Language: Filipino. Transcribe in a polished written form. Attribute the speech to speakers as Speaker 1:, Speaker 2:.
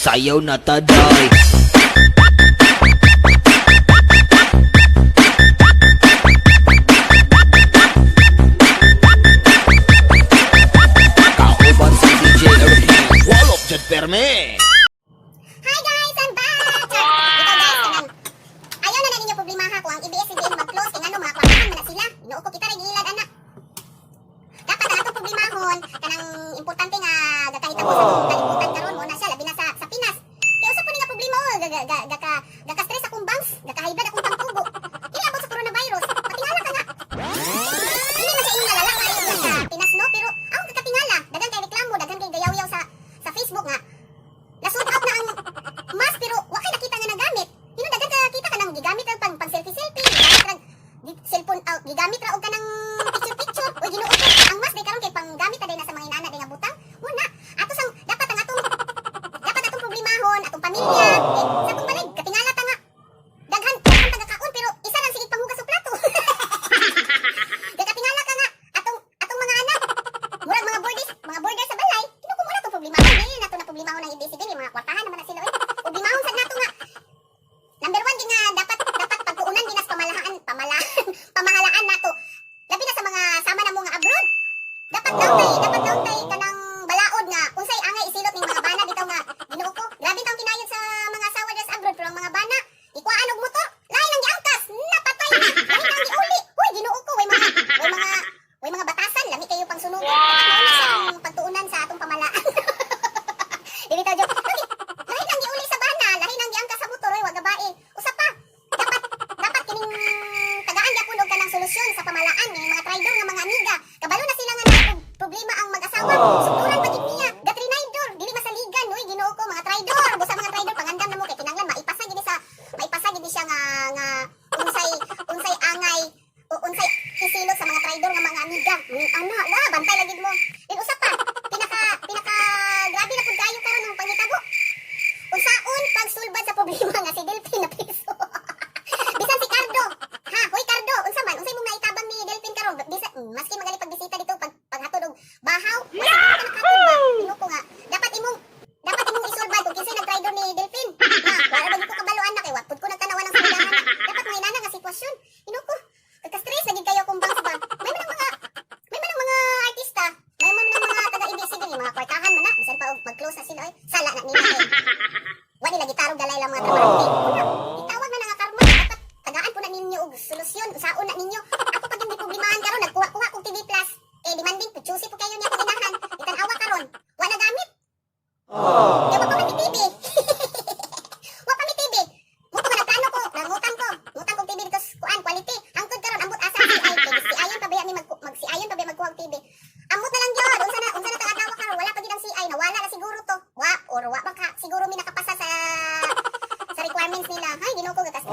Speaker 1: Sayaw na taday. Kauban si DJ RP. Walop jud perme.
Speaker 2: Hi guys, I'm back! Ito guys, kanang ayaw na ninyo problema ha kung ang ABS-CBN mag-close kay ngano mga kwartahan man na sila. Inuo ko kita rin gilad anak. Dapat ang atong problemahon kanang importante nga gakahita mo sa kalibutan karon mo na siya labi na sa Pinas. Kaya usap ko ni nga problema mo gaka-stress akong bangs, gaka-high-blood akong pangtubo. Dili abot sa coronavirus. Patingala ka nga. Hindi man sa inyo nalala kayo sa Pinas no, pero ako kakatingala. Dagan kay reklamo, dagan kay gayaw-yaw sa Facebook nga. Nasold out na ang mask pero wa kay nakita nga nagamit. Hino dagan ka kita ka nang gigamit ra pang selfie-selfie. Cellphone gigamit ra og kanang picture-picture. O Ginoo ko, ang mask day karon kay panggamit ta day na sa mga inana day nga butang. Muna, ato sang dapat atong problemahon, atong pamilya. Sa atong balay katingala ta nga. Daghan tagakaon pero isa lang sige panghugas og plato. Katingala ka nga atong mga anak. Murag mga borders sa balay. Hino ko muna atong problemahon. Dili nato na problemahon ng ABS-CBN mga kwartahan naman na sila. Problemahon sad nato nga. Number 1 din nga dapat pagtuunan din as pamahalaan nato. Labi na sa mga sama na mo nga abroad. Dapat daw tay kanang balaod nga unsay angay isilot ning mga bana bitaw nga Ginoo ko. Grabe taw kinayod sa mga asawa des abroad pero ang mga bana ikuan og motor. Lain ang giangkas, napatay na. Lain ang giuli. Uy Ginoo ko, way mga batasan lami kayo pang sunugan. Ano sa pagtuunan sa atong pamahalaan. Dili taw jo. Lain ang giuli sa bana, lain ang giangkas sa motor, wa gabae. Usa pa. Dapat kining tagaan gyapon og kanang solusyon sa pamahalaan ni mga traidor nga mga amiga. Kabalo na sila nga problema ang mag-asawa. Sukduran pa gid niya. Gatrinaidor, dili masaligan, uy Ginoo ko, mga traidor. Busa mga traidor pangandam na mo kay kinahanglan maipasa gid siya nga unsay angay o unsay isilot sa mga traidor nga mga amiga. Ana, bantay lagid mo. Din usa pa, pinaka grabe na pud kayo karon ang pangitabo. Unsaon pagsulbad sa problema nga si Delphin na piso. Bisan si Cardo. Ha, hoy Cardo, unsa man unsay mong naitabang ni Delphin karon? Bisan maski magali pagbisita dito paghatod og bahaw. Ino ko nga, dapat imong isulbad kung kinsay nag-traidor ni Delphin. Ha, wala ba ko kabalo anak kay wapod ko nagtanawan ng salidahan. Dapat may nana nga sitwasyon. Ino ko, kaka-stress lagi kayo kung bangs ba. May man mga artista, may man mga taga-ABS-CBN mga kwartahan man na bisan pa og mag-close na sila oy. Sala na nila kay. Wala lagi tarong dalay lang mga trabahante. Itawag na nga karma. Dapat tagaan po na ninyo og solusyon. Usaon na ninyo. Ako pag hindi problemahan karon nagkuha kong TV Plus. Demanding po choosy po kayo niya kung inahan. Itan-awa karon. Wala gamit. Kaya wa pa may TV. Wa pa may TV. Muto nga nagplano ko. Nangutang ko TV dito kuan quality. Hangtod karon ambot asa si CI. Si ayon pa ba ni si ayon pa ba magkuha og TV. Ambot na lang gyud. Unsa na tagadawa karon. Wala pa gid ang CI. Nawala na siguro to. Wa ba ka siguro mi nakapasa sa requirements nila. Hay Ginoo ko gakas.